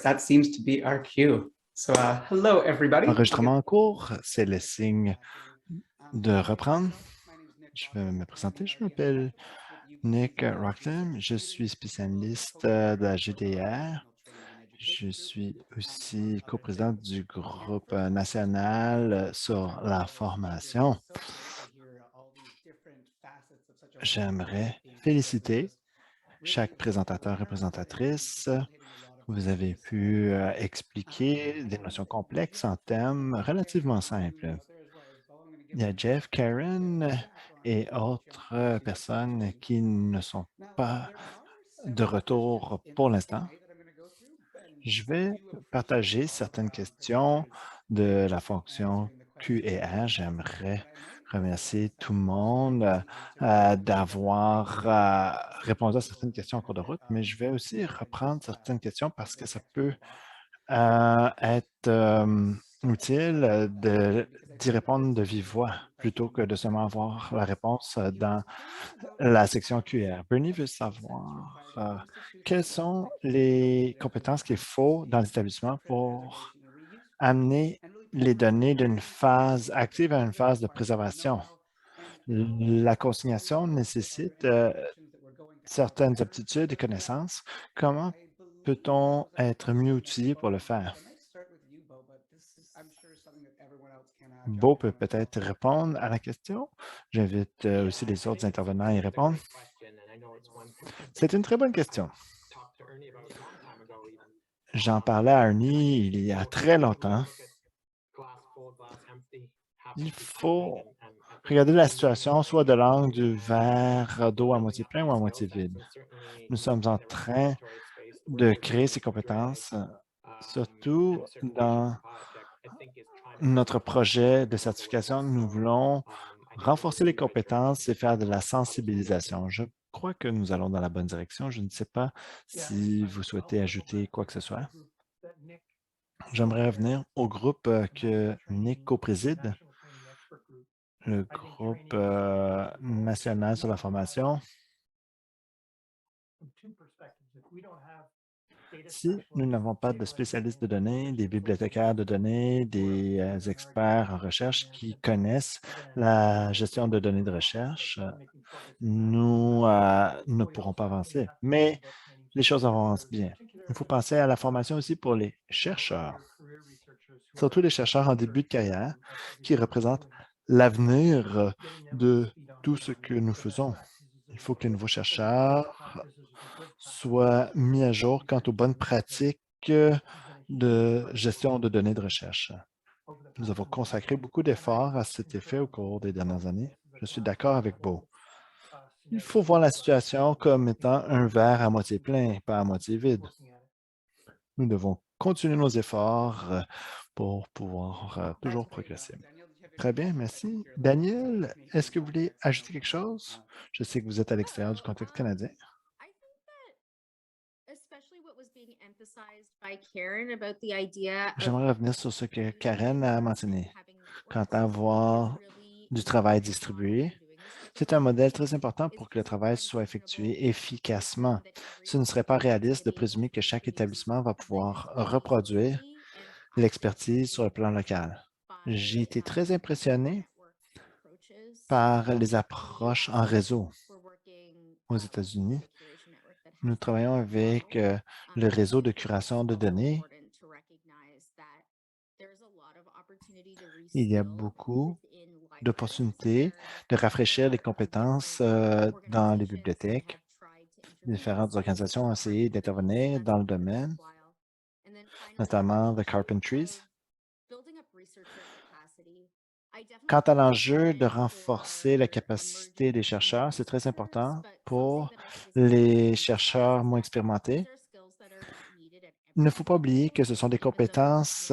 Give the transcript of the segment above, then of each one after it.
that seems to be our cue. So, hello, everybody. Enregistrement en cours, c'est le signe de reprendre. Je vais me présenter. Je m'appelle Nick Rockton. Je suis spécialiste de la GDR. Je suis aussi coprésident du groupe national sur la formation. J'aimerais féliciter chaque présentateur et présentatrice. Vous avez pu expliquer des notions complexes en termes relativement simples. Il y a Jeff, Karen et autres personnes qui ne sont pas de retour pour l'instant. Je vais partager certaines questions de la fonction Q et R. J'aimerais remercier tout le monde d'avoir répondu à certaines questions en cours de route, mais je vais aussi reprendre certaines questions parce que ça peut être utile d'y répondre de vive voix plutôt que de seulement avoir la réponse dans la section QR. Bernie veut savoir quelles sont les compétences qu'il faut dans l'établissement pour amener les données d'une phase active à une phase de préservation. La consignation nécessite certaines aptitudes et connaissances. Comment peut-on être mieux outillé pour le faire? Beau peut peut-être répondre à la question. J'invite aussi les autres intervenants à y répondre. C'est une très bonne question. J'en parlais à Ernie il y a très longtemps. Il faut regarder la situation soit de l'angle du verre d'eau à moitié plein ou à moitié vide. Nous sommes en train de créer ces compétences, surtout dans notre projet de certification. Nous voulons renforcer les compétences et faire de la sensibilisation. Je crois que nous allons dans la bonne direction. Je ne sais pas si vous souhaitez ajouter quoi que ce soit. J'aimerais revenir au groupe que Nick co-préside, le groupe national sur la formation. Si nous n'avons pas de spécialistes de données, des bibliothécaires de données, des experts en recherche qui connaissent la gestion de données de recherche, nous ne pourrons pas avancer. Mais les choses avancent bien. Il faut penser à la formation aussi pour les chercheurs, surtout les chercheurs en début de carrière qui représentent l'avenir de tout ce que nous faisons. Il faut que les nouveaux chercheurs soient mis à jour quant aux bonnes pratiques de gestion de données de recherche. Nous avons consacré beaucoup d'efforts à cet effet au cours des dernières années. Je suis d'accord avec Beau. Il faut voir la situation comme étant un verre à moitié plein, pas à moitié vide. Nous devons continuer nos efforts pour pouvoir toujours progresser. Très bien, merci. Daniel, est-ce que vous voulez ajouter quelque chose? Je sais que vous êtes à l'extérieur du contexte canadien. J'aimerais revenir sur ce que Karen a mentionné. Quant à avoir du travail distribué, c'est un modèle très important pour que le travail soit effectué efficacement. Ce ne serait pas réaliste de présumer que chaque établissement va pouvoir reproduire l'expertise sur le plan local. J'ai été très impressionné par les approches en réseau aux États-Unis. Nous travaillons avec le réseau de curation de données. Il y a beaucoup d'opportunités de rafraîchir les compétences dans les bibliothèques. Différentes organisations ont essayé d'intervenir dans le domaine, notamment The Carpentries. Quant à l'enjeu de renforcer la capacité des chercheurs, c'est très important pour les chercheurs moins expérimentés. Il ne faut pas oublier que ce sont des compétences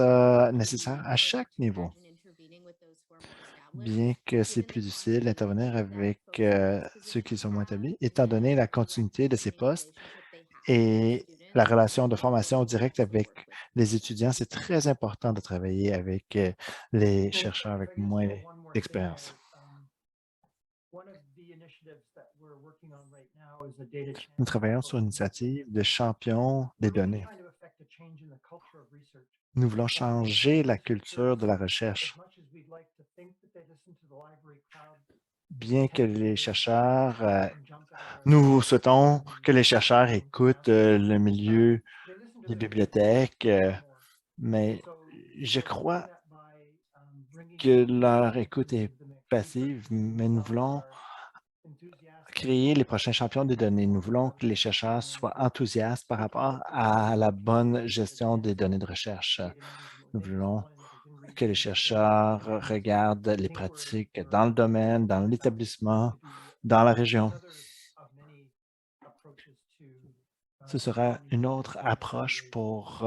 nécessaires à chaque niveau. Bien que c'est plus difficile d'intervenir avec ceux qui sont moins établis, étant donné la continuité de ces postes et la relation de formation directe avec les étudiants, c'est très important de travailler avec les chercheurs avec moins d'expérience. Nous travaillons sur une initiative de champion des données. Nous voulons changer la culture de la recherche. Bien que les chercheurs, nous souhaitons que les chercheurs écoutent le milieu des bibliothèques, mais je crois que leur écoute est passive, mais nous voulons créer les prochains champions des données. Nous voulons que les chercheurs soient enthousiastes par rapport à la bonne gestion des données de recherche. Nous voulons que les chercheurs regardent les pratiques dans le domaine, dans l'établissement, dans la région. Ce sera une autre approche pour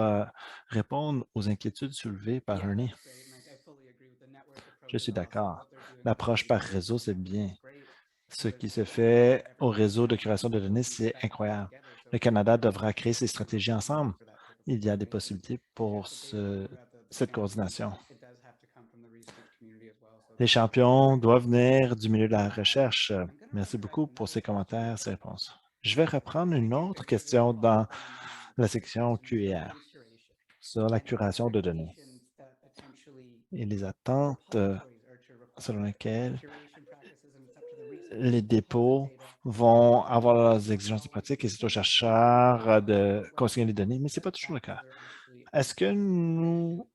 répondre aux inquiétudes soulevées par Ernie. Je suis d'accord. L'approche par réseau, c'est bien. Ce qui se fait au réseau de curation de données, c'est incroyable. Le Canada devra créer ses stratégies ensemble. Il y a des possibilités pour cette coordination. Les champions doivent venir du milieu de la recherche. Merci beaucoup pour ces commentaires, ces réponses. Je vais reprendre une autre question dans la section Q&A sur la curation de données et les attentes selon lesquelles les dépôts vont avoir leurs exigences de pratique et c'est aux chercheurs de consigner les données, mais ce n'est pas toujours le cas. Est-ce que nous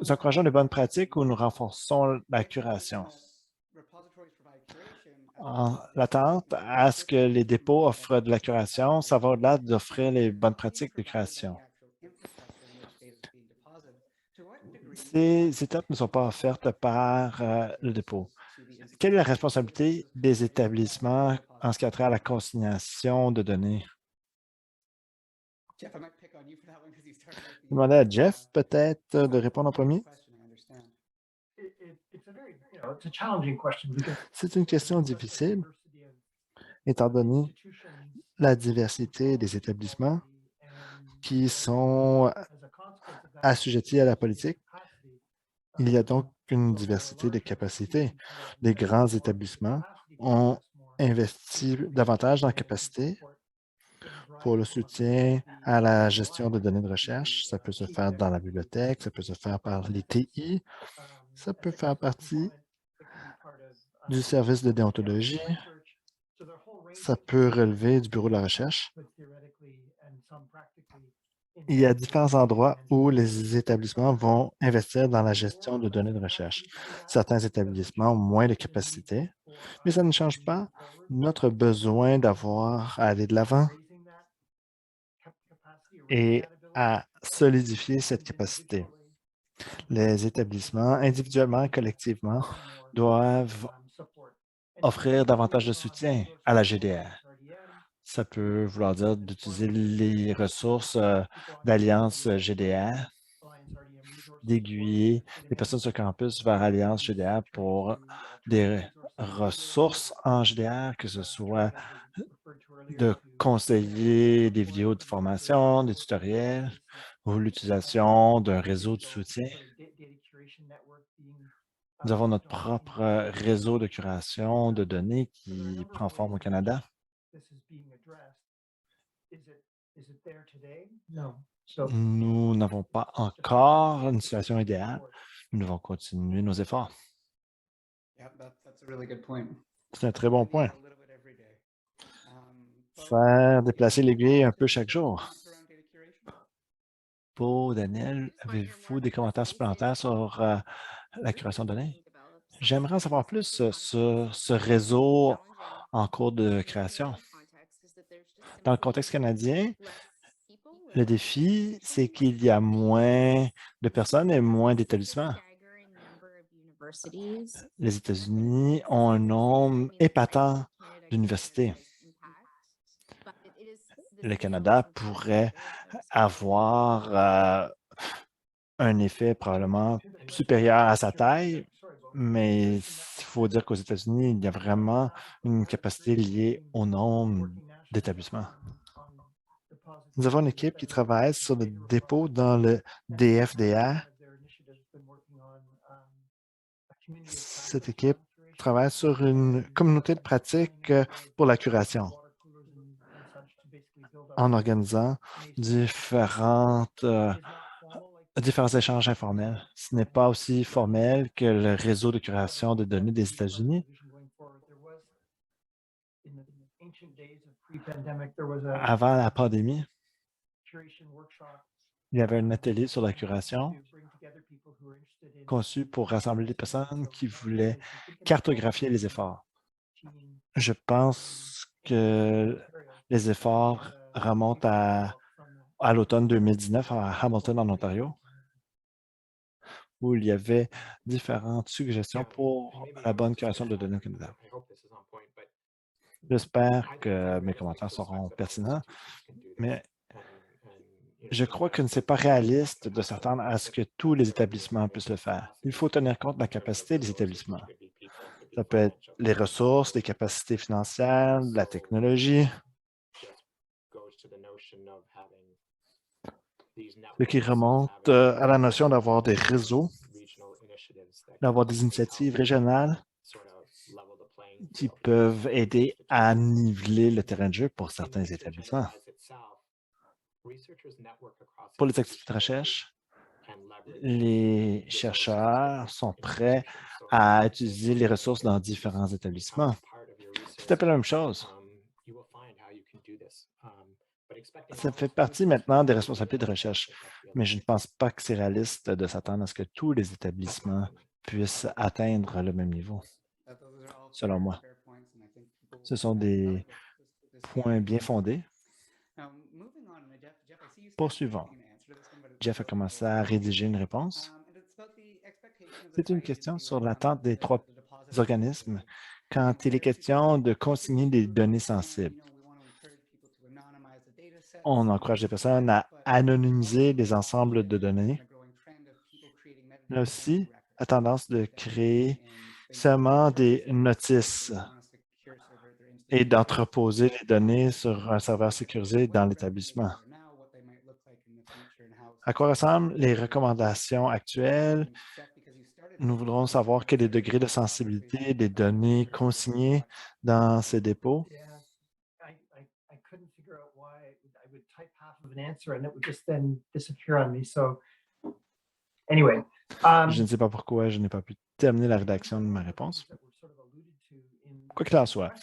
encourageons les bonnes pratiques ou nous renforçons la curation? L'attente à ce que les dépôts offrent de la curation, ça va au-delà d'offrir les bonnes pratiques de curation. Ces étapes ne sont pas offertes par le dépôt. Quelle est la responsabilité des établissements en ce qui a trait à la consignation de données? Je vais demander à Jeff peut-être de répondre en premier. C'est une question difficile, étant donné la diversité des établissements qui sont assujettis à la politique. Il y a donc une diversité de capacités. Les grands établissements ont investi davantage dans la capacité pour le soutien à la gestion de données de recherche. Ça peut se faire dans la bibliothèque, ça peut se faire par les TI, ça peut faire partie du service de déontologie, ça peut relever du bureau de la recherche. Il y a différents endroits où les établissements vont investir dans la gestion de données de recherche. Certains établissements ont moins de capacité, mais ça ne change pas notre besoin d'avoir à aller de l'avant et à solidifier cette capacité. Les établissements, individuellement et collectivement, doivent offrir davantage de soutien à la GDR. Ça peut vouloir dire d'utiliser les ressources d'Alliance GDR, d'aiguiller les personnes sur campus vers Alliance GDR pour des ressources en GDR, que ce soit de conseiller des vidéos de formation, des tutoriels ou l'utilisation d'un réseau de soutien. Nous avons notre propre réseau de curation de données qui prend forme au Canada. Nous n'avons pas encore une situation idéale. Nous devons continuer nos efforts. C'est un très bon point. Faire déplacer l'aiguille un peu chaque jour. Pour Daniel, avez-vous des commentaires supplémentaires sur la curation de données? J'aimerais en savoir plus sur ce réseau en cours de création. Dans le contexte canadien, le défi, c'est qu'il y a moins de personnes et moins d'établissements. Les États-Unis ont un nombre épatant d'universités. Le Canada pourrait avoir un effet probablement supérieur à sa taille, mais il faut dire qu'aux États-Unis, il y a vraiment une capacité liée au nombre d'établissements. Nous avons une équipe qui travaille sur le dépôt dans le DFDA. Cette équipe travaille sur une communauté de pratique pour la curation. en organisant différents échanges informels. Ce n'est pas aussi formel que le réseau de curation de données des États-Unis. Avant la pandémie, il y avait un atelier sur la curation conçu pour rassembler les personnes qui voulaient cartographier les efforts. Je pense que les efforts remontent à l'automne 2019 à Hamilton, en Ontario, où il y avait différentes suggestions pour la bonne création de données au Canada. J'espère que mes commentaires seront pertinents, mais je crois que ce n'est pas réaliste de s'attendre à ce que tous les établissements puissent le faire. Il faut tenir compte de la capacité des établissements. Ça peut être les ressources, les capacités financières, la technologie, ce qui remonte à la notion d'avoir des réseaux, d'avoir des initiatives régionales qui peuvent aider à niveler le terrain de jeu pour certains établissements. Pour les activités de recherche, les chercheurs sont prêts à utiliser les ressources dans différents établissements. C'est un peu la même chose. Ça fait partie maintenant des responsabilités de recherche, mais je ne pense pas que c'est réaliste de s'attendre à ce que tous les établissements puissent atteindre le même niveau, selon moi. Ce sont des points bien fondés. Poursuivons. Jeff a commencé à rédiger une réponse. C'est une question sur l'attente des trois organismes quand il est question de consigner des données sensibles. On encourage les personnes à anonymiser les ensembles de données. Mais aussi, la tendance de créer seulement des notices et d'entreposer les données sur un serveur sécurisé dans l'établissement. À quoi ressemblent les recommandations actuelles? Nous voudrons savoir quel est le degré de sensibilité des données consignées dans ces dépôts. Je ne sais pas pourquoi je n'ai pas pu terminer la rédaction de ma réponse. Quoi qu'il en soit,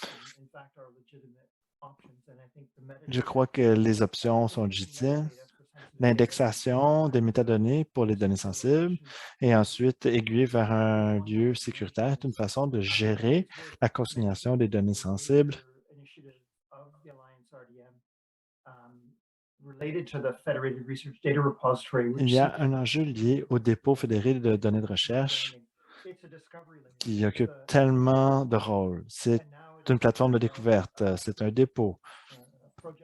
je crois que les options sont légitimes. L'indexation des métadonnées pour les données sensibles et ensuite aiguiller vers un lieu sécuritaire est une façon de gérer la consignation des données sensibles. Il y a un enjeu lié au dépôt fédéré de données de recherche qui occupe tellement de rôles. C'est une plateforme de découverte, c'est un dépôt.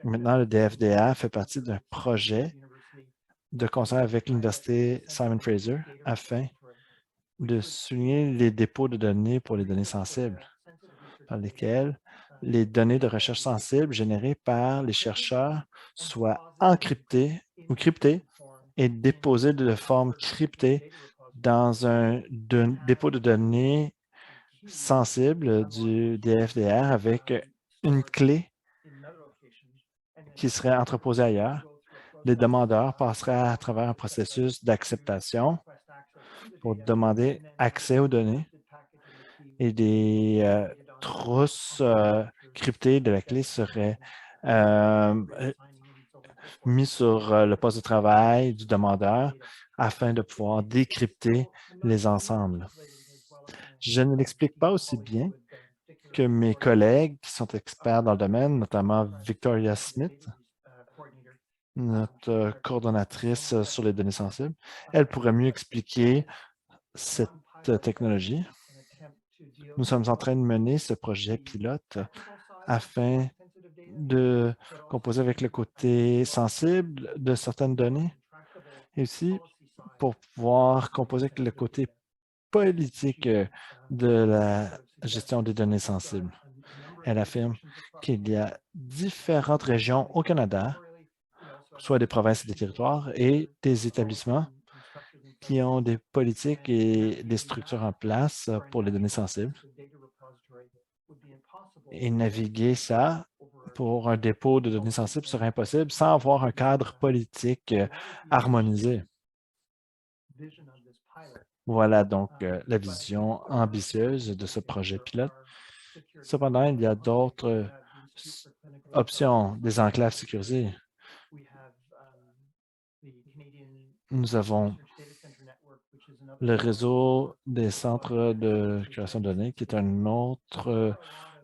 Maintenant, le DFDA fait partie d'un projet de concert avec l'Université Simon Fraser afin de souligner les dépôts de données pour les données sensibles, par lesquels les données de recherche sensibles générées par les chercheurs soient encryptées ou cryptées et déposées de forme cryptée dans un dépôt de données sensible du DFDR avec une clé qui serait entreposée ailleurs. Les demandeurs passeraient à travers un processus d'acceptation pour demander accès aux données et des trousses cryptées de la clé seraient mises sur le poste de travail du demandeur afin de pouvoir décrypter les ensembles. Je ne l'explique pas aussi bien que mes collègues qui sont experts dans le domaine, notamment Victoria Smith, notre coordonnatrice sur les données sensibles. Elle pourrait mieux expliquer cette technologie. Nous sommes en train de mener ce projet pilote afin de composer avec le côté sensible de certaines données et aussi pour pouvoir composer avec le côté politique de la gestion des données sensibles. Elle affirme qu'il y a différentes régions au Canada, soit des provinces et des territoires, et des établissements qui ont des politiques et des structures en place pour les données sensibles. Et naviguer ça pour un dépôt de données sensibles serait impossible sans avoir un cadre politique harmonisé. Voilà donc la vision ambitieuse de ce projet pilote. Cependant, il y a d'autres options, des enclaves sécurisées. Nous avons le réseau des centres de curation de données, qui est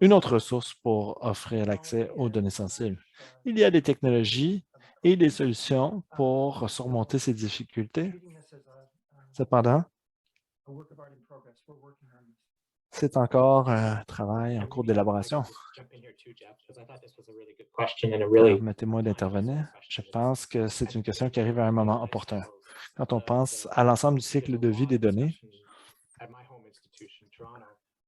une autre ressource pour offrir l'accès aux données sensibles. Il y a des technologies et des solutions pour surmonter ces difficultés. Cependant, c'est encore un travail en cours d'élaboration. Permettez-moi d'intervenir. Je pense que c'est une question qui arrive à un moment opportun. Quand on pense à l'ensemble du cycle de vie des données,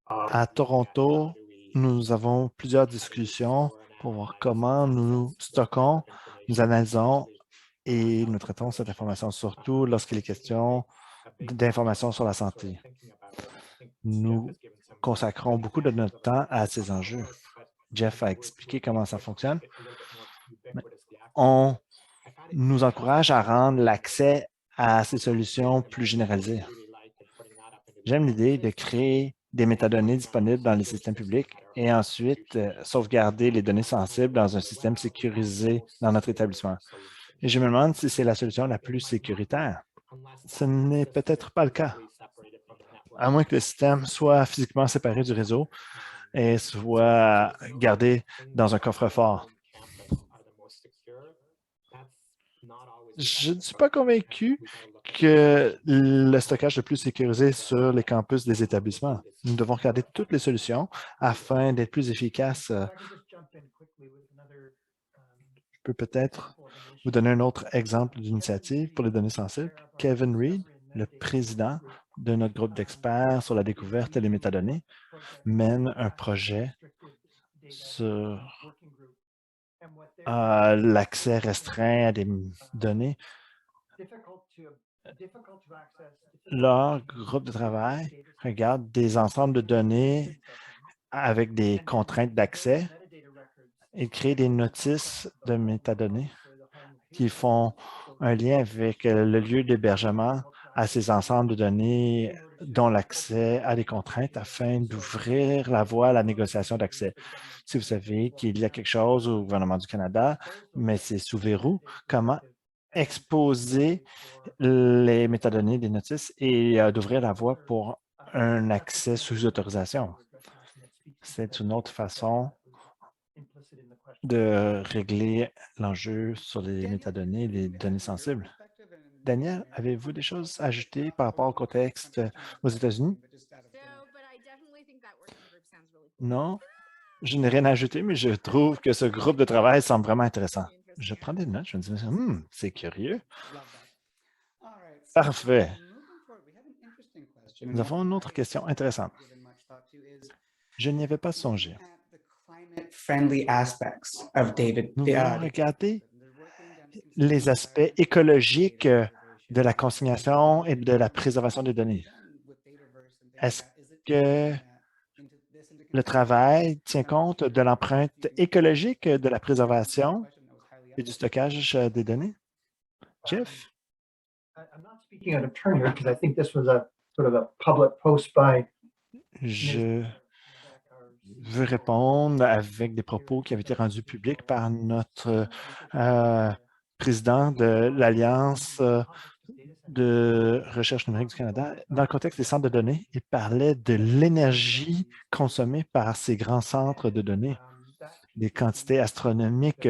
à Toronto, nous avons plusieurs discussions pour voir comment nous stockons, nous analysons et nous traitons cette information, surtout lorsqu'il est question d'informations sur la santé. Nous consacrons beaucoup de notre temps à ces enjeux. Jeff a expliqué comment ça fonctionne. On nous encourage à rendre l'accès à ces solutions plus généralisées. J'aime l'idée de créer des métadonnées disponibles dans les systèmes publics et ensuite sauvegarder les données sensibles dans un système sécurisé dans notre établissement. Et je me demande si c'est la solution la plus sécuritaire. Ce n'est peut-être pas le cas, à moins que le système soit physiquement séparé du réseau et soit gardé dans un coffre-fort. Je ne suis pas convaincu que le stockage le plus sécurisé sur les campus des établissements. Nous devons regarder toutes les solutions afin d'être plus efficaces. Je peux peut-être vous donner un autre exemple d'initiative pour les données sensibles. Kevin Reed, le président de notre groupe d'experts sur la découverte et les métadonnées, mène un projet sur l'accès restreint à des données. Leur groupe de travail regarde des ensembles de données avec des contraintes d'accès et crée des notices de métadonnées qui font un lien avec le lieu d'hébergement à ces ensembles de données dont l'accès a des contraintes afin d'ouvrir la voie à la négociation d'accès. Si vous savez qu'il y a quelque chose au gouvernement du Canada, mais c'est sous verrou, comment exposer les métadonnées des notices et d'ouvrir la voie pour un accès sous autorisation. C'est une autre façon de régler l'enjeu sur les métadonnées et les données sensibles. Daniel, avez-vous des choses à ajouter par rapport au contexte aux États-Unis? Non, je n'ai rien à ajouter, mais je trouve que ce groupe de travail semble vraiment intéressant. Je prends des notes, je me dis, c'est curieux. Parfait. Nous avons une autre question intéressante. Je n'y avais pas songé. Nous voulons regarder les aspects écologiques de la consignation et de la préservation des données. Est-ce que le travail tient compte de l'empreinte écologique de la préservation et du stockage des données? Jeff? Je veux répondre avec des propos qui avaient été rendus publics par notre président de l'Alliance de recherche numérique du Canada. Dans le contexte des centres de données, il parlait de l'énergie consommée par ces grands centres de données, des quantités astronomiques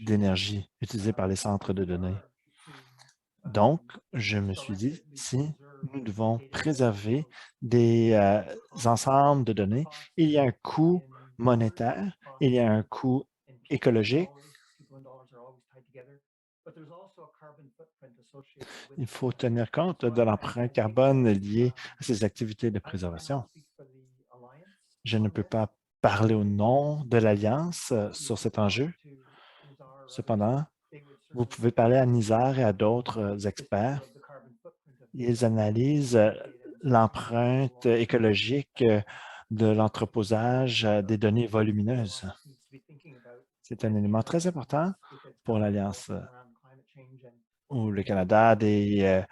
d'énergie utilisées par les centres de données. Donc, je me suis dit, si nous devons préserver des ensembles de données, il y a un coût monétaire, il y a un coût écologique. Il faut tenir compte de l'empreinte carbone liée à ces activités de préservation. Je ne peux pas parler au nom de l'Alliance sur cet enjeu. Cependant, vous pouvez parler à Nizar et à d'autres experts. Ils analysent l'empreinte écologique de l'entreposage des données volumineuses. C'est un élément très important pour l'Alliance ou le Canada a des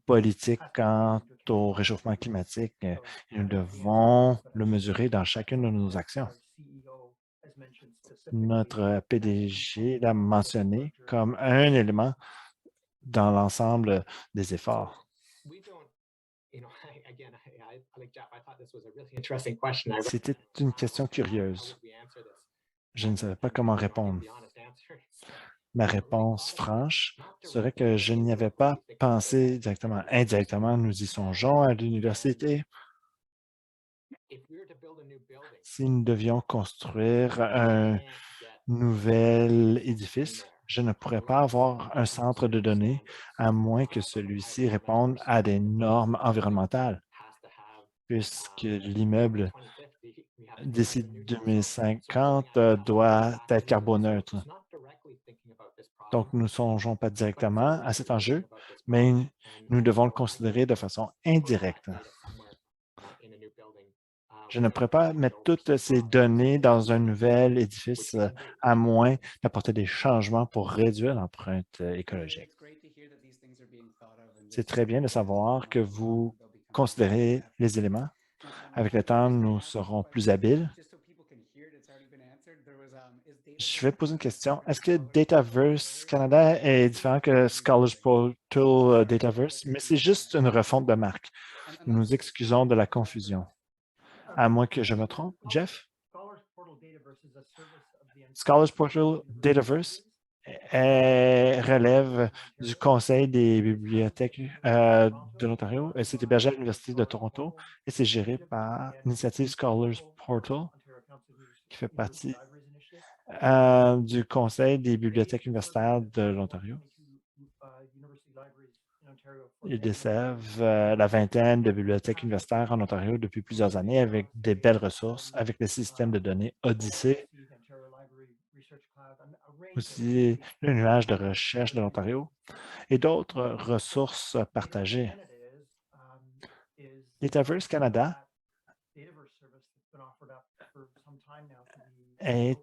politiques quant au réchauffement climatique. Nous devons le mesurer dans chacune de nos actions. Notre PDG l'a mentionné comme un élément dans l'ensemble des efforts. C'était une question curieuse. Je ne savais pas comment répondre. Ma réponse franche serait que je n'y avais pas pensé directement. Indirectement, nous y songeons à l'université. Si nous devions construire un nouvel édifice, je ne pourrais pas avoir un centre de données à moins que celui-ci réponde à des normes environnementales, puisque l'immeuble d'ici 2050 doit être carboneutre. Donc, nous ne songeons pas directement à cet enjeu, mais nous devons le considérer de façon indirecte. Je ne pourrais pas mettre toutes ces données dans un nouvel édifice à moins d'apporter des changements pour réduire l'empreinte écologique. C'est très bien de savoir que vous considérez les éléments. Avec le temps, nous serons plus habiles. Je vais poser une question. Est-ce que Dataverse Canada est différent que Scholars Portal Dataverse? Mais c'est juste une refonte de marque. Nous nous excusons de la confusion. À moins que je me trompe, Jeff? Scholars Portal Dataverse relève du Conseil des bibliothèques de l'Ontario. C'est hébergé à l'Université de Toronto et c'est géré par l'initiative Scholars Portal, qui fait partie du Conseil des bibliothèques universitaires de l'Ontario. Ils desservent la vingtaine de bibliothèques universitaires en Ontario depuis plusieurs années avec des belles ressources, avec le système de données Odyssey, aussi le nuage de recherche de l'Ontario et d'autres ressources partagées. Dataverse Canada est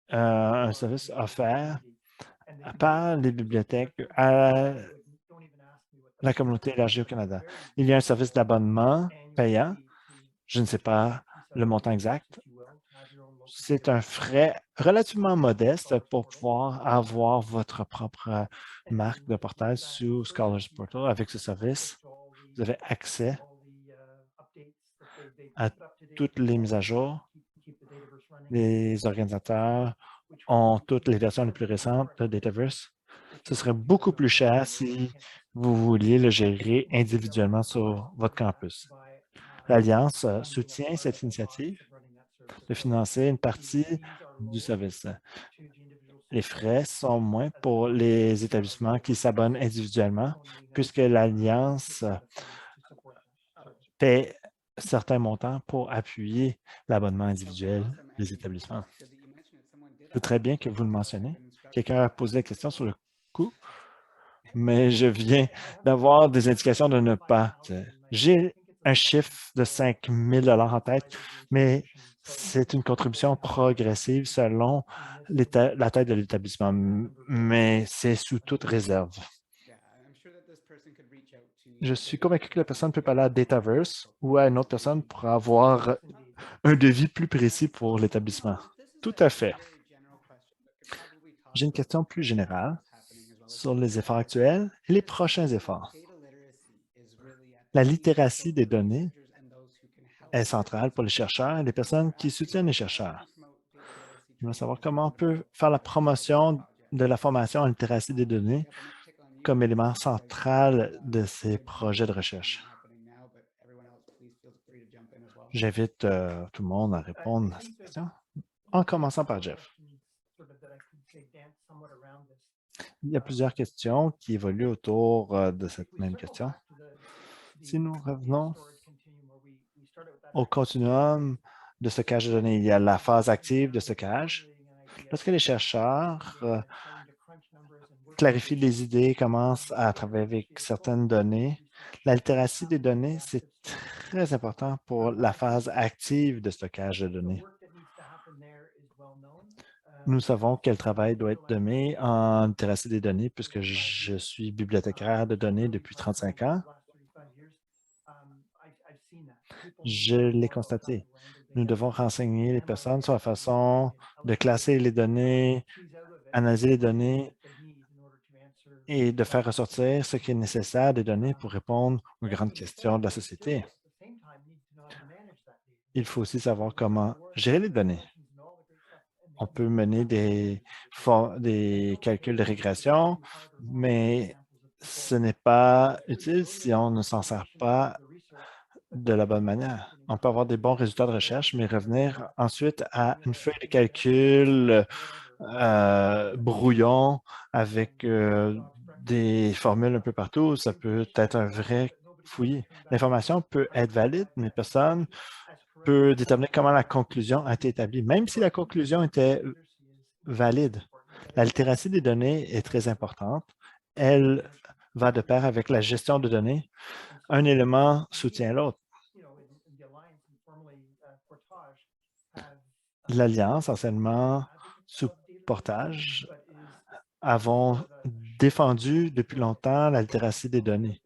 un service offert par les bibliothèques à la communauté élargie au Canada. Il y a un service d'abonnement payant. Je ne sais pas le montant exact. C'est un frais relativement modeste pour pouvoir avoir votre propre marque de portail sous Scholars Portal. Avec ce service, vous avez accès à toutes les mises à jour. Les organisateurs ont toutes les versions les plus récentes de Dataverse. Ce serait beaucoup plus cher si vous vouliez le gérer individuellement sur votre campus. L'Alliance soutient cette initiative de financer une partie du service. Les frais sont moins pour les établissements qui s'abonnent individuellement, puisque l'Alliance paie certains montants pour appuyer l'abonnement individuel des établissements. C'est très bien que vous le mentionnez. Quelqu'un a posé la question sur le coût, mais je viens d'avoir des indications de ne pas. J'ai un chiffre de 5 000 en tête, mais c'est une contribution progressive selon la taille de l'établissement, mais c'est sous toute réserve. Je suis convaincu que la personne peut parler à Dataverse ou à une autre personne pour avoir un devis plus précis pour l'établissement. Tout à fait. J'ai une question plus générale sur les efforts actuels et les prochains efforts. La littératie des données est centrale pour les chercheurs et les personnes qui soutiennent les chercheurs. Je veux savoir comment on peut faire la promotion de la formation en littératie des données comme élément central de ces projets de recherche. J'invite tout le monde à répondre à cette question, en commençant par Jeff. Il y a plusieurs questions qui évoluent autour de cette même question. Si nous revenons au continuum de stockage de données, il y a la phase active de stockage. Lorsque les chercheurs clarifient les idées, commencent à travailler avec certaines données, la littératie des données, c'est très important pour la phase active de stockage de données. Nous savons quel travail doit être donné en littératie des données puisque je suis bibliothécaire de données depuis 35 ans. Je l'ai constaté. Nous devons renseigner les personnes sur la façon de classer les données, analyser les données et de faire ressortir ce qui est nécessaire des données pour répondre aux grandes questions de la société. Il faut aussi savoir comment gérer les données. On peut mener des calculs de régression, mais ce n'est pas utile si on ne s'en sert pas de la bonne manière. On peut avoir des bons résultats de recherche, mais revenir ensuite à une feuille de calcul brouillon avec des formules un peu partout, ça peut être un vrai fouillis. L'information peut être valide, mais personne peut déterminer comment la conclusion a été établie, même si la conclusion était valide. La littératie des données est très importante. Elle va de pair avec la gestion de données. Un élément soutient l'autre. L'Alliance, anciennement sous portage, avons défendu depuis longtemps la littératie des données.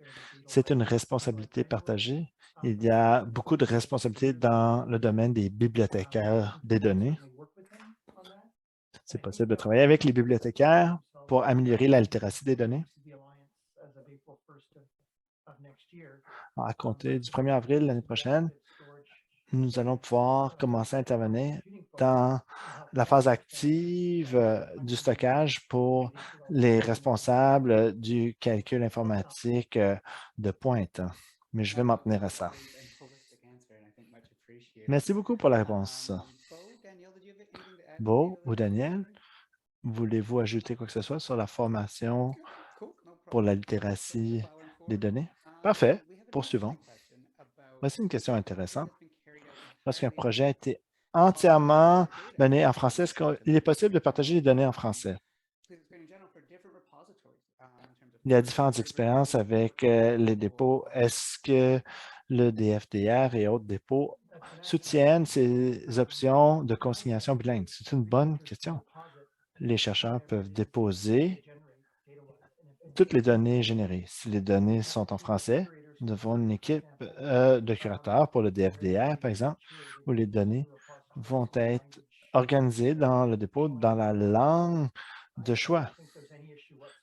C'est une responsabilité partagée. Il y a beaucoup de responsabilités dans le domaine des bibliothécaires des données. C'est possible de travailler avec les bibliothécaires pour améliorer la littératie des données. À compter du 1er avril l'année prochaine, nous allons pouvoir commencer à intervenir dans la phase active du stockage pour les responsables du calcul informatique de pointe. Mais je vais m'en tenir à ça. Merci beaucoup pour la réponse. Beau ou Daniel, voulez-vous ajouter quoi que ce soit sur la formation pour la littératie des données? Parfait. Poursuivons. Voici une question intéressante. Lorsqu'un projet a été entièrement mené en français, est-ce qu'il est possible de partager les données en français? Il y a différentes expériences avec les dépôts. Est-ce que le DFDR et autres dépôts soutiennent ces options de consignation bilingue? C'est une bonne question. Les chercheurs peuvent déposer toutes les données générées. Si les données sont en français, nous avons une équipe de curateurs pour le DFDR, par exemple, où les données vont être organisées dans le dépôt dans la langue de choix.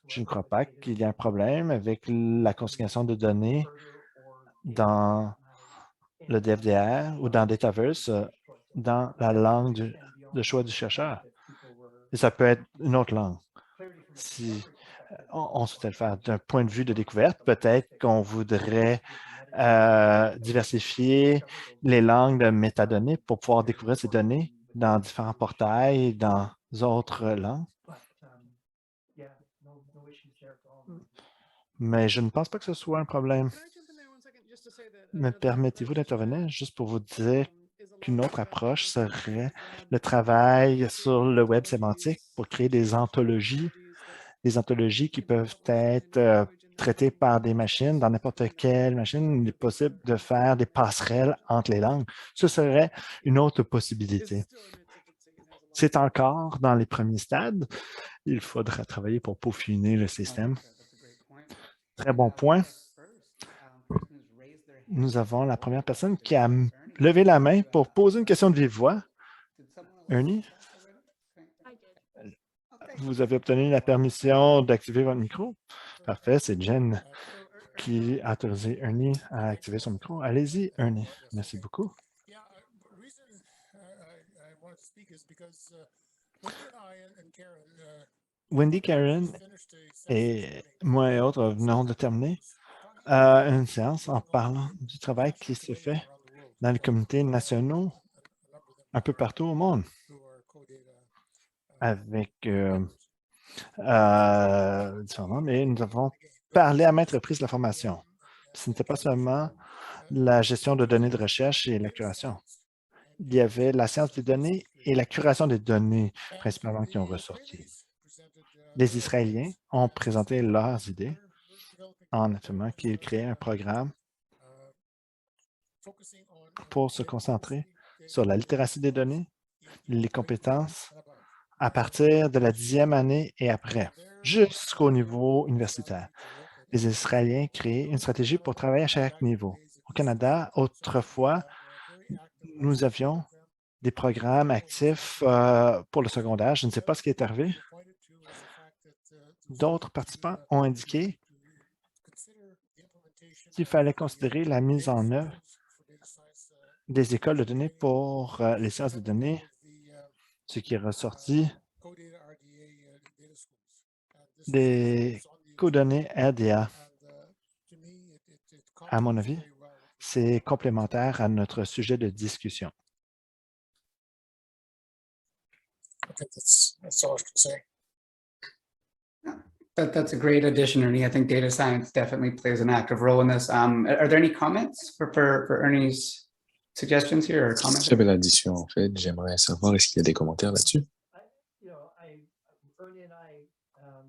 Je ne crois pas qu'il y ait un problème avec la consignation de données dans le DFDR ou dans Dataverse dans la langue de choix du chercheur. Et ça peut être une autre langue. Si on souhaitait le faire d'un point de vue de découverte, peut-être qu'on voudrait diversifier les langues de métadonnées pour pouvoir découvrir ces données dans différents portails, dans d'autres langues. Mais je ne pense pas que ce soit un problème. Me permettez-vous d'intervenir juste pour vous dire qu'une autre approche serait le travail sur le web sémantique pour créer des anthologies qui peuvent être traitées par des machines. Dans n'importe quelle machine, il est possible de faire des passerelles entre les langues. Ce serait une autre possibilité. C'est encore dans les premiers stades. Il faudra travailler pour peaufiner le système. Très bon point. Nous avons la première personne qui a levé la main pour poser une question de vive voix. Ernie, vous avez obtenu la permission d'activer votre micro? Parfait, c'est Jen qui a autorisé Ernie à activer son micro. Allez-y, Ernie. Merci beaucoup. Wendy, Karen et moi et autres venons de terminer une séance en parlant du travail qui se fait dans les comités nationaux un peu partout au monde avec différents, mais nous avons parlé à maintes reprises de la formation. Ce n'était pas seulement la gestion de données de recherche et la curation. Il y avait la science des données et la curation des données, principalement, qui ont ressorti. Les Israéliens ont présenté leurs idées en affirmant qu'ils créaient un programme pour se concentrer sur la littératie des données, les compétences à partir de la 10e année et après, jusqu'au niveau universitaire. Les Israéliens créent une stratégie pour travailler à chaque niveau. Au Canada, autrefois, nous avions des programmes actifs pour le secondaire. Je ne sais pas ce qui est arrivé. D'autres participants ont indiqué qu'il fallait considérer la mise en œuvre des écoles de données pour les sciences de données, ce qui est ressorti des codonnées RDA. À mon avis, c'est complémentaire à notre sujet de discussion. That's a great addition, Ernie. I think data science definitely plays an active role in this. Are there any comments for Ernie's suggestions here or comments? Très belle addition, en fait. J'aimerais savoir, est-ce qu'il y a des commentaires là-dessus?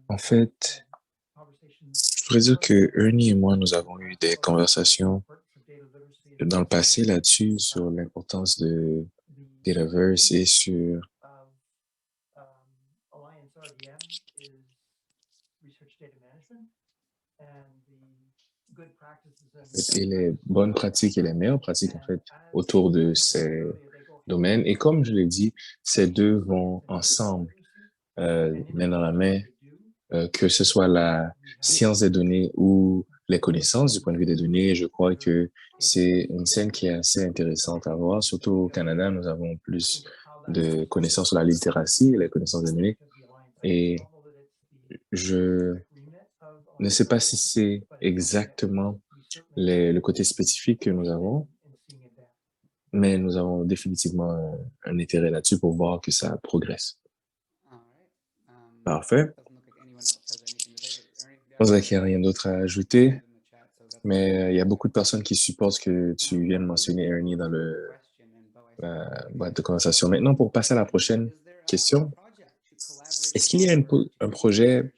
En fait, je voudrais dire que Ernie et moi, nous avons eu des conversations dans le passé là-dessus sur l'importance de Dataverse et sur et les bonnes pratiques et les meilleures pratiques, en fait, autour de ces domaines. Et comme je l'ai dit, ces deux vont ensemble, main dans la main, que ce soit la science des données ou les connaissances du point de vue des données. Je crois que c'est une scène qui est assez intéressante à voir. Surtout au Canada, nous avons plus de connaissances sur la littératie et les connaissances des données. Et je ne sais pas si c'est exactement le côté spécifique que nous avons, mais nous avons définitivement un intérêt là-dessus pour voir que ça progresse. Parfait. Je pense qu'il n'y a rien d'autre à ajouter, mais il y a beaucoup de personnes qui supportent que tu viens de mentionner Ernie dans la boîte de conversation. Maintenant, pour passer à la prochaine question, est-ce qu'il y a un projet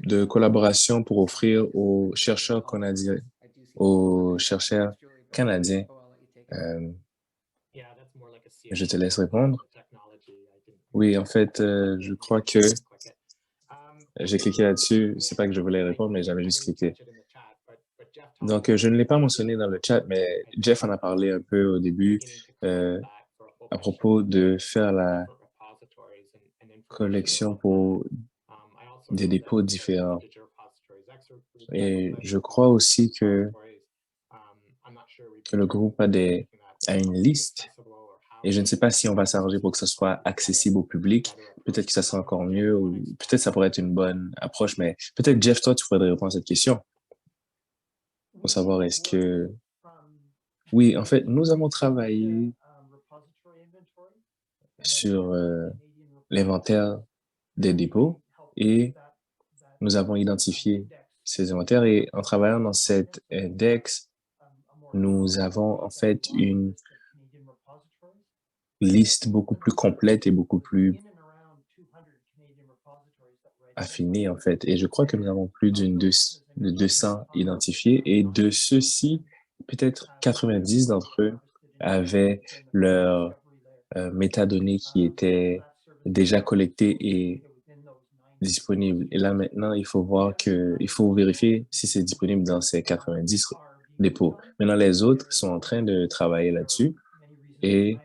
de collaboration pour offrir aux chercheurs canadiens, je te laisse répondre. Oui, en fait, je crois que j'ai cliqué là-dessus. C'est pas que je voulais répondre, mais j'avais juste cliqué. Donc, je ne l'ai pas mentionné dans le chat, mais Jeff en a parlé un peu au début à propos de faire la collection pour des dépôts différents. Et je crois aussi que le groupe a une liste. Et je ne sais pas si on va s'arranger pour que ça soit accessible au public. Peut-être que ça sera encore mieux ou peut-être ça pourrait être une bonne approche, mais peut-être, Jeff, toi, tu pourrais répondre à cette question pour savoir est-ce que... Oui, en fait, nous avons travaillé sur l'inventaire des dépôts et nous avons identifié ces inventaires et en travaillant dans cet index, nous avons en fait une liste beaucoup plus complète et beaucoup plus affinée en fait. Et je crois que nous avons plus de 200 identifiés et de ceux-ci, peut-être 90 d'entre eux avaient leurs métadonnées qui étaient déjà collectées et disponibles. Et là maintenant, il faut vérifier si c'est disponible dans ces 90 dépôts. Maintenant, les autres sont en train de travailler là-dessus et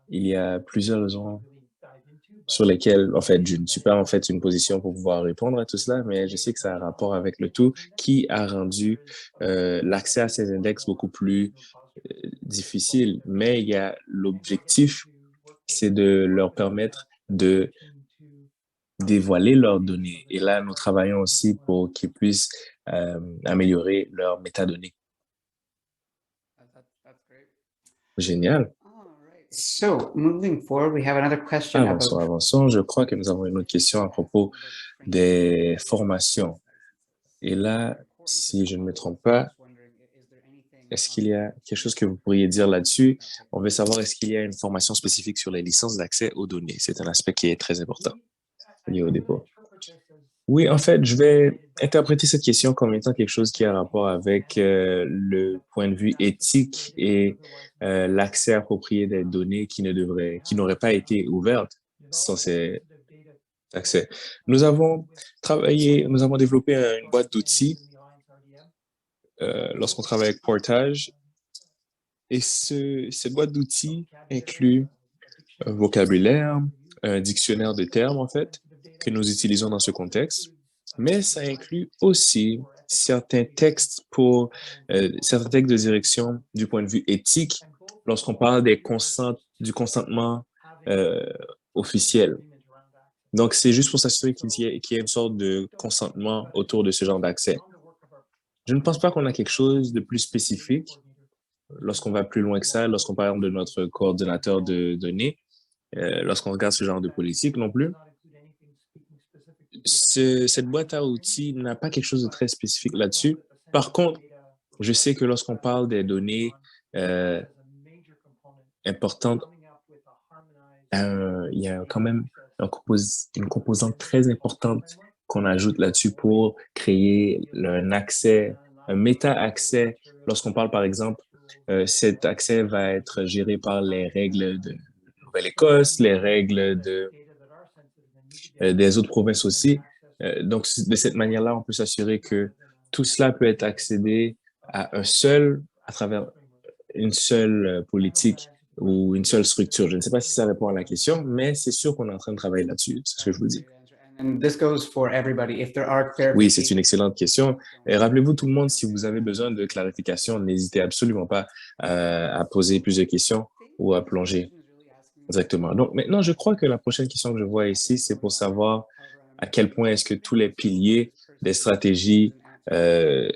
il y a plusieurs raisons sur lesquelles, en fait, je ne suis pas en fait une position pour pouvoir répondre à tout cela, mais je sais que ça a un rapport avec le tout qui a rendu l'accès à ces index beaucoup plus difficile. Mais il y a l'objectif, c'est de leur permettre de dévoiler leurs données. Et là, nous travaillons aussi pour qu'ils puissent améliorer leurs métadonnées. Génial. So, moving forward, we have another question Avançons, about... avançons. Je crois que nous avons une autre question à propos des formations. Et là, si je ne me trompe pas, est-ce qu'il y a quelque chose que vous pourriez dire là-dessus? On veut savoir, est-ce qu'il y a une formation spécifique sur les licences d'accès aux données? C'est un aspect qui est très important lié au dépôt. Oui, en fait, je vais interpréter cette question comme étant quelque chose qui a rapport avec le point de vue éthique et l'accès approprié des données qui n'auraient pas été ouvertes sans ces accès. Nous avons nous avons développé une boîte d'outils lorsqu'on travaille avec Portage. Et cette boîte d'outils inclut un vocabulaire, un dictionnaire de termes, en fait, que nous utilisons dans ce contexte, mais ça inclut aussi certains textes de direction du point de vue éthique lorsqu'on parle du consentement euh, officiel. Donc, c'est juste pour s'assurer qu'il y ait une sorte de consentement autour de ce genre d'accès. Je ne pense pas qu'on a quelque chose de plus spécifique lorsqu'on va plus loin que ça, lorsqu'on parle de notre coordonnateur de données, lorsqu'on regarde ce genre de politique non plus. Cette boîte à outils n'a pas quelque chose de très spécifique là-dessus. Par contre, je sais que lorsqu'on parle des données euh, importantes, il y a quand même une composante très importante qu'on ajoute là-dessus pour créer un méta-accès. Lorsqu'on parle, par exemple, cet accès va être géré par les règles de Nouvelle-Écosse, les règles des autres provinces aussi. Donc, de cette manière-là, on peut s'assurer que tout cela peut être accédé à travers une seule politique ou une seule structure. Je ne sais pas si ça répond à la question, mais c'est sûr qu'on est en train de travailler là-dessus, c'est ce que je vous dis. And this goes for everybody. If there are Oui, c'est une excellente question. Et rappelez-vous tout le monde, si vous avez besoin de clarification, n'hésitez absolument pas à poser plusieurs questions ou à plonger directement. Donc maintenant, je crois que la prochaine question que je vois ici, c'est pour savoir à quel point est-ce que tous les piliers des stratégies euh,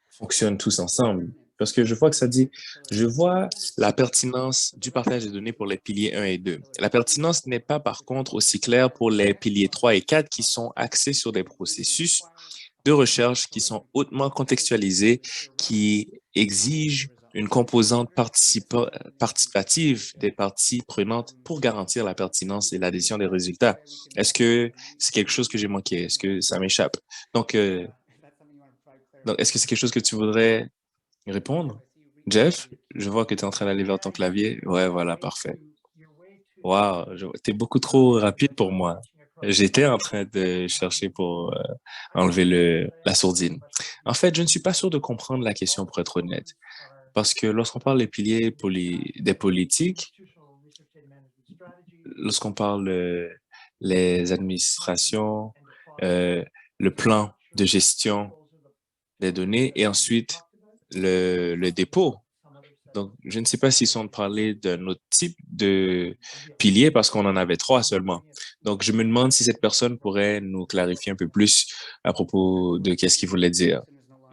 fonctionnent tous ensemble. Parce que je vois que ça dit, je vois la pertinence du partage des données pour les piliers 1 et 2. La pertinence n'est pas par contre aussi claire pour les piliers 3 et 4 qui sont axés sur des processus de recherche qui sont hautement contextualisés, qui exigent une composante participative des parties prenantes pour garantir la pertinence et l'adhésion des résultats. Est-ce que c'est quelque chose que j'ai manqué? Est-ce que ça m'échappe? Donc, est-ce que c'est quelque chose que tu voudrais répondre? Jeff, je vois que tu es en train d'aller vers ton clavier. Ouais, voilà, parfait. Wow, t'es beaucoup trop rapide pour moi. J'étais en train de chercher pour enlever la sourdine. En fait, je ne suis pas sûr de comprendre la question pour être honnête. Parce que lorsqu'on parle des piliers des politiques, lorsqu'on parle les administrations, euh, le plan de gestion des données et ensuite le dépôt. Donc, je ne sais pas s'ils sont de parler d'un autre type de pilier parce qu'on en avait 3 seulement. Donc, je me demande si cette personne pourrait nous clarifier un peu plus à propos de qu'est-ce qu'il voulait dire.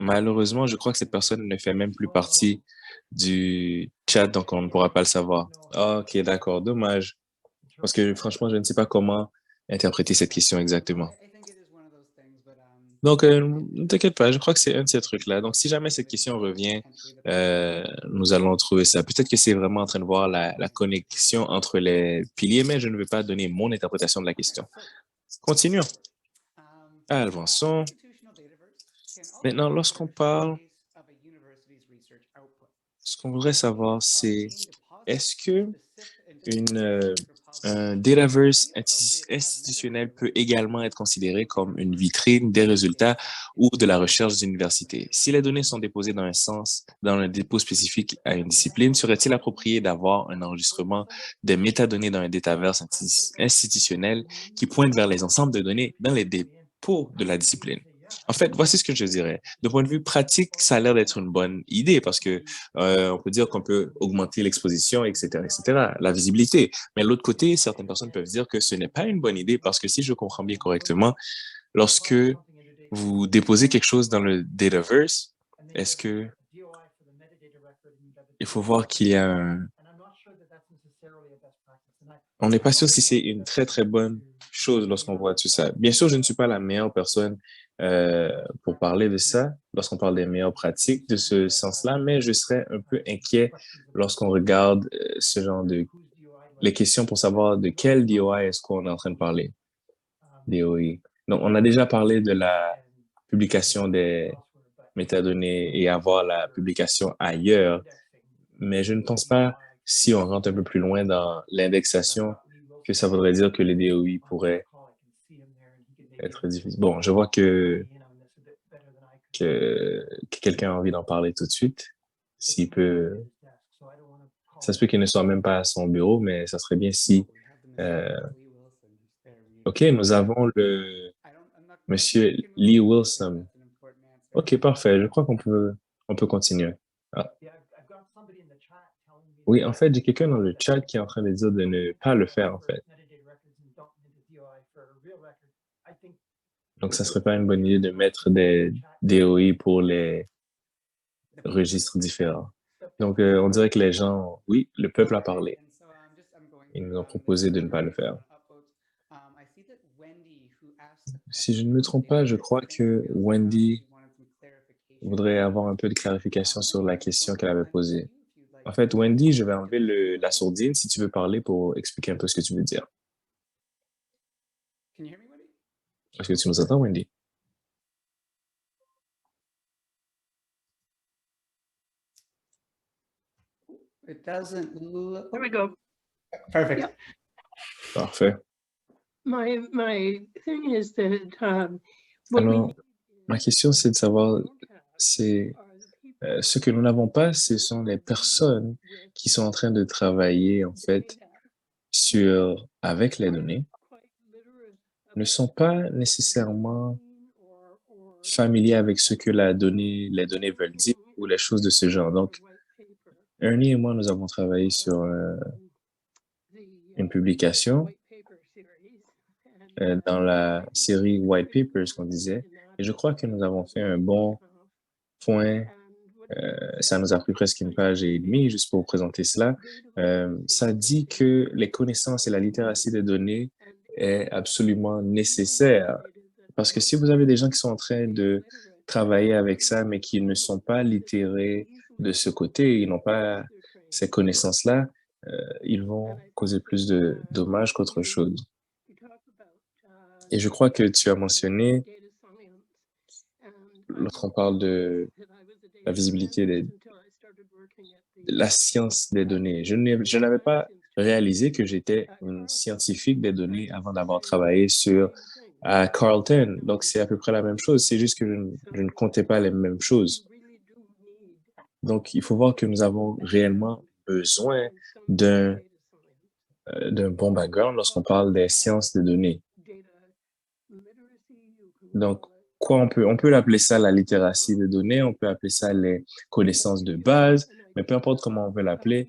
Malheureusement, je crois que cette personne ne fait même plus partie du chat, donc on ne pourra pas le savoir. Ah, ok, d'accord, dommage. Parce que franchement, je ne sais pas comment interpréter cette question exactement. Donc, ne t'inquiète pas, je crois que c'est un de ces trucs-là. Donc, si jamais cette question revient, nous allons trouver ça. Peut-être que c'est vraiment en train de voir la connexion entre les piliers, mais je ne vais pas donner mon interprétation de la question. Continuons. Avançons. Maintenant, ce qu'on voudrait savoir, c'est est-ce que un Dataverse institutionnel peut également être considéré comme une vitrine des résultats ou de la recherche d'université. Si les données sont déposées dans un dépôt spécifique à une discipline, serait-il approprié d'avoir un enregistrement des métadonnées dans un Dataverse institutionnel qui pointe vers les ensembles de données dans les dépôts de la discipline? En fait, voici ce que je dirais. De point de vue pratique, ça a l'air d'être une bonne idée parce que on peut dire qu'on peut augmenter l'exposition, etc., la visibilité. Mais de l'autre côté, certaines personnes peuvent dire que ce n'est pas une bonne idée parce que si je comprends bien correctement, lorsque vous déposez quelque chose dans le Dataverse, est-ce que il faut voir qu'il y a On n'est pas sûr si c'est une très, très bonne chose lorsqu'on voit tout ça. Bien sûr, je ne suis pas la meilleure personne pour parler de ça, lorsqu'on parle des meilleures pratiques de ce sens-là, mais je serais un peu inquiet lorsqu'on regarde les questions pour savoir de quel DOI est-ce qu'on est en train de parler. DOI. Donc, on a déjà parlé de la publication des métadonnées et avoir la publication ailleurs, mais je ne pense pas, si on rentre un peu plus loin dans l'indexation, que ça voudrait dire que les DOI pourraient être difficiles. Bon, je vois que quelqu'un a envie d'en parler tout de suite. S'il peut, ça se peut qu'il ne soit même pas à son bureau, mais ça serait bien si... OK, nous avons le monsieur Lee Wilson. OK, parfait. Je crois on peut continuer. Ah. Oui, en fait, j'ai quelqu'un dans le chat qui est en train de dire de ne pas le faire, en fait. Donc, ça serait pas une bonne idée de mettre des DOI pour les registres différents. Donc, on dirait que les gens, oui, le peuple a parlé. Ils nous ont proposé de ne pas le faire. Si je ne me trompe pas, je crois que Wendy voudrait avoir un peu de clarification sur la question qu'elle avait posée. En fait, Wendy, je vais enlever la sourdine si tu veux parler pour expliquer un peu ce que tu veux dire. Est-ce que tu nous entends, Wendy? It doesn't look. There we go. Perfect. Yeah. Parfait. My thing is that what we Alors, ma question, c'est de savoir, c'est ce que nous n'avons pas, ce sont les personnes qui sont en train de travailler, en fait, avec les données, ne sont pas nécessairement familiers avec ce que les données veulent dire ou les choses de ce genre. Donc, Ernie et moi, nous avons travaillé sur une publication dans la série White Papers qu'on disait, et je crois que nous avons fait un bon point. Ça nous a pris presque une page et demie juste pour présenter cela. Ça dit que les connaissances et la littératie des données est absolument nécessaire. Parce que si vous avez des gens qui sont en train de travailler avec ça, mais qui ne sont pas littérés de ce côté, ils n'ont pas ces connaissances-là, ils vont causer plus de dommages qu'autre chose. Et je crois que tu as mentionné, lorsqu'on parle de la visibilité de la science des données, je n'avais pas réalisé que j'étais une scientifique des données avant d'avoir travaillé à Carleton. Donc, c'est à peu près la même chose. C'est juste que je ne comptais pas les mêmes choses. Donc, il faut voir que nous avons réellement besoin d'un bon background lorsqu'on parle des sciences des données. Donc, on peut l'appeler ça la littératie des données, on peut appeler ça les connaissances de base, mais peu importe comment on veut l'appeler,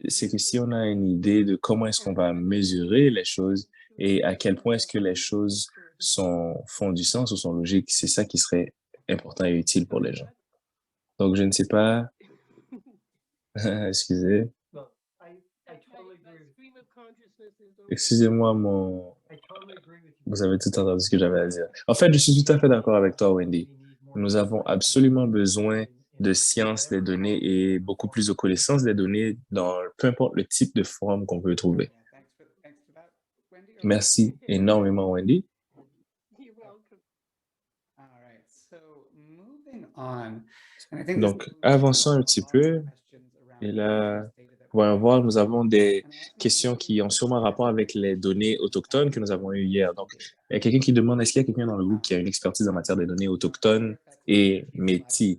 c'est que si on a une idée de comment est-ce qu'on va mesurer les choses et à quel point est-ce que les choses font du sens ou sont logiques, c'est ça qui serait important et utile pour les gens. Donc, je ne sais pas. Excusez. Excusez-moi, vous avez tout entendu ce que j'avais à dire. En fait, je suis tout à fait d'accord avec toi, Wendy. Nous avons absolument besoin de sciences des données et beaucoup plus de connaissances des données dans peu importe le type de forme qu'on peut trouver. Merci énormément, Wendy. Donc, avançons un petit peu. Et là, vous pouvez voir, nous avons des questions qui ont sûrement rapport avec les données autochtones que nous avons eues hier. Donc, il y a quelqu'un qui demande, est-ce qu'il y a quelqu'un dans le groupe qui a une expertise en matière des données autochtones et métis?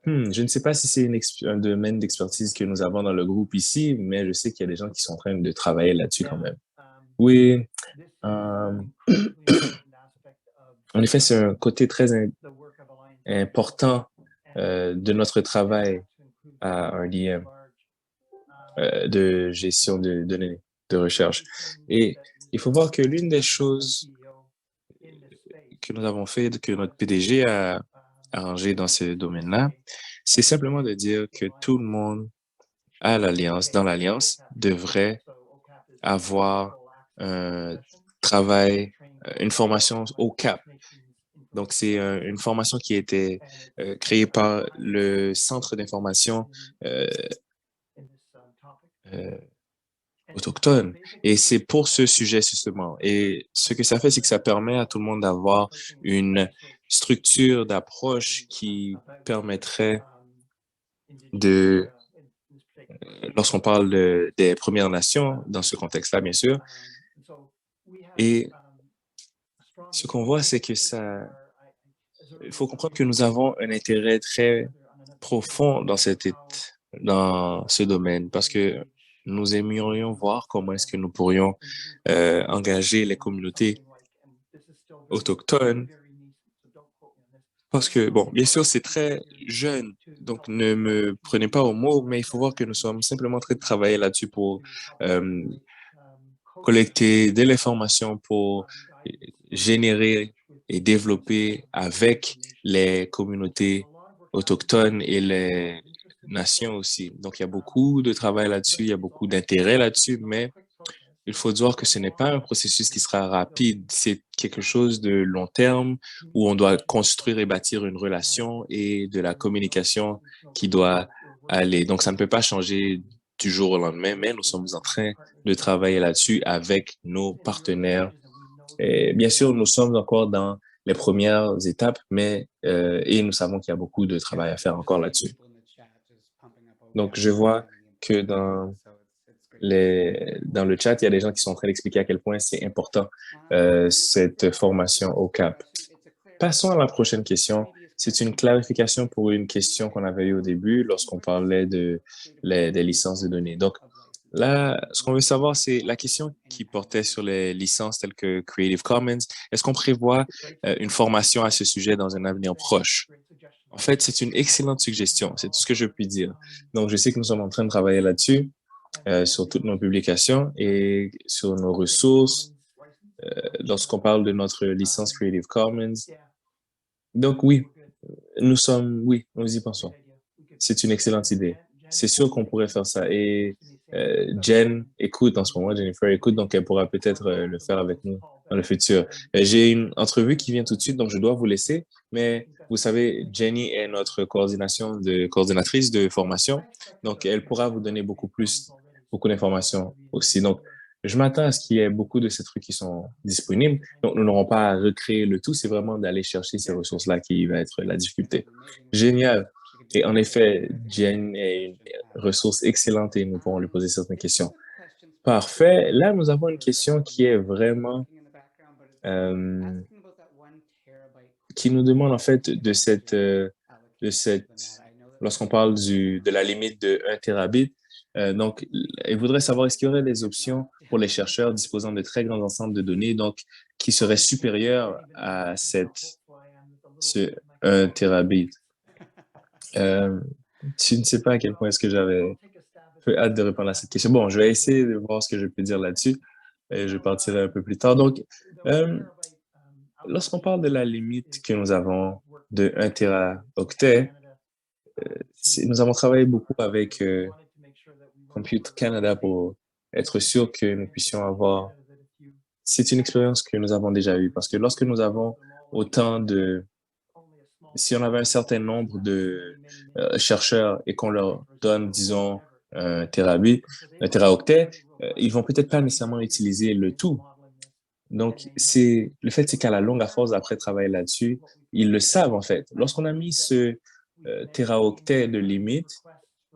Je ne sais pas si c'est un domaine d'expertise que nous avons dans le groupe ici, mais je sais qu'il y a des gens qui sont en train de travailler là-dessus quand même. Oui. En effet, c'est un côté très important de notre travail à RDM, de gestion de données de recherche. Et il faut voir que l'une des choses que nous avons fait, que notre PDG a arrangé dans ce domaine-là, c'est simplement de dire que tout le monde dans l'Alliance, devrait avoir un travail, une formation au CAP. Donc, c'est une formation qui a été créée par le Centre d'information autochtone. Et c'est pour ce sujet, justement. Et ce que ça fait, c'est que ça permet à tout le monde d'avoir une structure d'approche qui permettrait de lorsqu'on parle des Premières Nations, dans ce contexte-là, bien sûr. Et ce qu'on voit, c'est que il faut comprendre que nous avons un intérêt très profond dans ce domaine parce que nous aimerions voir comment est-ce que nous pourrions engager les communautés autochtones. Parce que, bon, bien sûr, c'est très jeune, donc ne me prenez pas au mot, mais il faut voir que nous sommes simplement en train de travailler là-dessus pour euh, collecter de l'information, pour générer et développer avec les communautés autochtones et les nations aussi. Donc, il y a beaucoup de travail là-dessus, il y a beaucoup d'intérêt là-dessus, mais il faut dire que ce n'est pas un processus qui sera rapide, c'est quelque chose de long terme où on doit construire et bâtir une relation et de la communication qui doit aller. Donc, ça ne peut pas changer du jour au lendemain, mais nous sommes en train de travailler là-dessus avec nos partenaires. Et bien sûr, nous sommes encore dans les premières étapes, mais et nous savons qu'il y a beaucoup de travail à faire encore là-dessus. Donc, je vois que dans le chat, il y a des gens qui sont en train d'expliquer à quel point c'est important cette formation au CAP. Passons à la prochaine question. C'est une clarification pour une question qu'on avait eue au début lorsqu'on parlait des licences de données. Donc, là, ce qu'on veut savoir, c'est la question qui portait sur les licences telles que Creative Commons. Est-ce qu'on prévoit une formation à ce sujet dans un avenir proche? En fait, c'est une excellente suggestion. C'est tout ce que je puis dire. Donc, je sais que nous sommes en train de travailler là-dessus. Sur toutes nos publications et sur nos ressources lorsqu'on parle de notre licence Creative Commons. Donc oui, oui, nous y pensons. C'est une excellente idée. C'est sûr qu'on pourrait faire ça. Et Jen écoute en ce moment, Jennifer écoute, donc elle pourra peut-être le faire avec nous dans le futur. J'ai une entrevue qui vient tout de suite, donc je dois vous laisser. Mais vous savez, Jenny est notre coordinatrice de formation, donc elle pourra vous donner beaucoup d'informations aussi. Donc, je m'attends à ce qu'il y ait beaucoup de ces trucs qui sont disponibles. Donc, nous n'aurons pas à recréer le tout, c'est vraiment d'aller chercher ces ressources-là qui va être la difficulté. Génial. Et en effet, Jen est une ressource excellente et nous pourrons lui poser certaines questions. Parfait. Là, nous avons une question qui est vraiment, qui nous demande en fait lorsqu'on parle de la limite de 1 terabit. Donc, il voudrait savoir est-ce qu'il y aurait des options pour les chercheurs disposant de très grands ensembles de données, donc qui seraient supérieurs à ce 1 terabit. Je ne sais pas à quel point est-ce que j'avais peu hâte de répondre à cette question. Bon, je vais essayer de voir ce que je peux dire là-dessus et je partirai un peu plus tard. Donc, lorsqu'on parle de la limite que nous avons de 1 téraoctet, nous avons travaillé beaucoup avec Compute Canada pour être sûr que nous puissions avoir... C'est une expérience que nous avons déjà eue parce que lorsque nous avons si on avait un certain nombre de chercheurs et qu'on leur donne, disons, un téraoctet, ils vont peut-être pas nécessairement utiliser le tout. Donc, le fait, c'est qu'à la longue, à force d'après travailler là-dessus, ils le savent, en fait. Lorsqu'on a mis ce téraoctet de limite,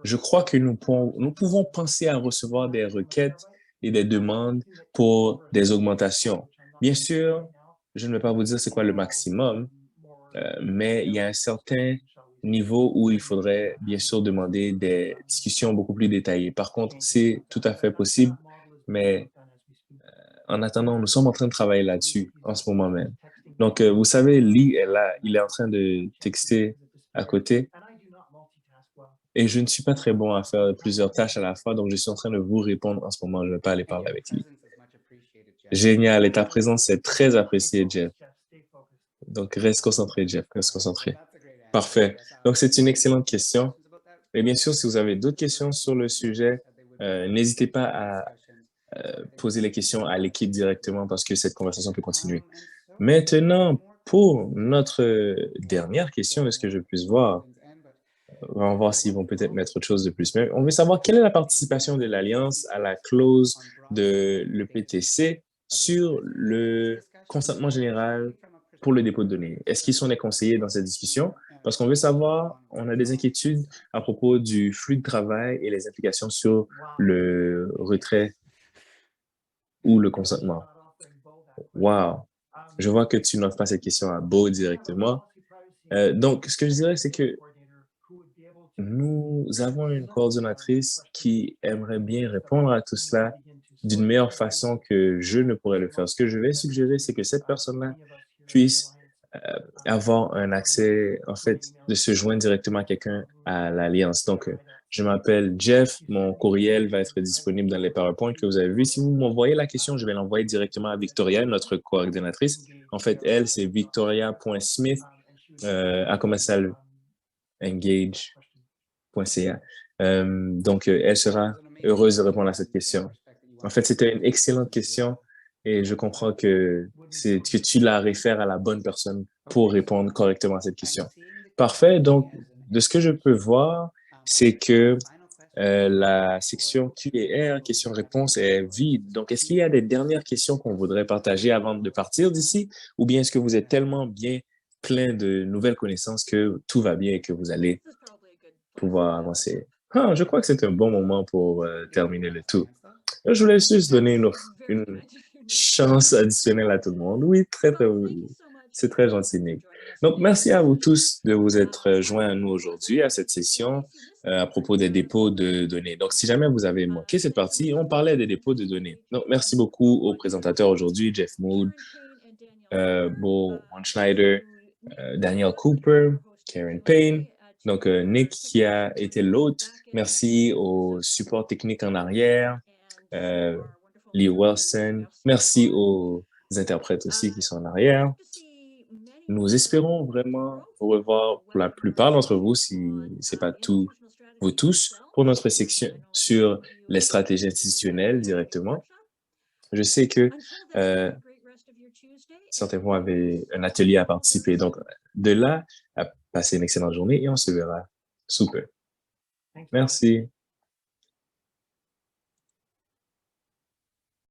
je crois que nous pouvons penser à recevoir des requêtes et des demandes pour des augmentations. Bien sûr, je ne vais pas vous dire c'est quoi le maximum, mais il y a un certain niveau où il faudrait bien sûr demander des discussions beaucoup plus détaillées. Par contre, c'est tout à fait possible, mais en attendant, nous sommes en train de travailler là-dessus en ce moment même. Donc, vous savez, Lee est là, il est en train de texter à côté. Et je ne suis pas très bon à faire plusieurs tâches à la fois, donc je suis en train de vous répondre en ce moment. Je ne vais pas aller parler avec lui. Génial. Et ta présence est très appréciée, Jeff. Donc, reste concentré, Jeff. Reste concentré. Parfait. Donc, c'est une excellente question. Et bien sûr, si vous avez d'autres questions sur le sujet, n'hésitez pas à poser les questions à l'équipe directement parce que cette conversation peut continuer. Maintenant, pour notre dernière question, est-ce que je puisse voir? On va voir s'ils vont peut-être mettre autre chose de plus. Mais on veut savoir quelle est la participation de l'Alliance à la clause de l'EPTC sur le consentement général pour le dépôt de données. Est-ce qu'ils sont des conseillers dans cette discussion? parce qu'on veut savoir, on a des inquiétudes à propos du flux de travail et les implications sur le retrait ou le consentement. Wow! Je vois que tu n'offres pas cette question à Beau directement. Donc, ce que je dirais, c'est que nous avons une coordonnatrice qui aimerait bien répondre à tout cela d'une meilleure façon que je ne pourrais le faire. Ce que je vais suggérer, c'est que cette personne-là puisse avoir un accès, en fait, de se joindre directement à quelqu'un à l'Alliance. Donc, je m'appelle Jeff, mon courriel va être disponible dans les PowerPoint que vous avez vus. Si vous m'envoyez la question, je vais l'envoyer directement à Victoria, notre coordinatrice. En fait, elle, c'est victoria.smith à commercial engage.ca. Donc, elle sera heureuse de répondre à cette question. En fait, c'était une excellente question et je comprends que tu la réfères à la bonne personne pour répondre correctement à cette question. Parfait. Donc, de ce que je peux voir, c'est que la section Q&R, questions-réponses, est vide. Donc, est-ce qu'il y a des dernières questions qu'on voudrait partager avant de partir d'ici? Ou bien est-ce que vous êtes tellement bien plein de nouvelles connaissances que tout va bien et que vous allez pouvoir avancer? Ah, je crois que c'est un bon moment pour terminer le tout. Je voulais juste donner une chance additionnelle à tout le monde. Oui, c'est très gentil, Nick. Donc, merci à vous tous de vous être joints à nous aujourd'hui à cette session à propos des dépôts de données. Donc, si jamais vous avez manqué cette partie, on parlait des dépôts de données. Donc, merci beaucoup aux présentateurs aujourd'hui, Jeff Mood, Bo Schneider, Daniel Cooper, Karen Payne. Donc, Nick qui a été l'hôte. Merci au support technique en arrière, Lee Wilson. Merci aux interprètes aussi qui sont en arrière. Nous espérons vraiment vous revoir pour la plupart d'entre vous, si ce n'est pas vous tous, pour notre section sur les stratégies institutionnelles directement. Je sais que certains vous avez un atelier à participer. Donc, de là, à passer une excellente journée et on se verra sous peu. Merci.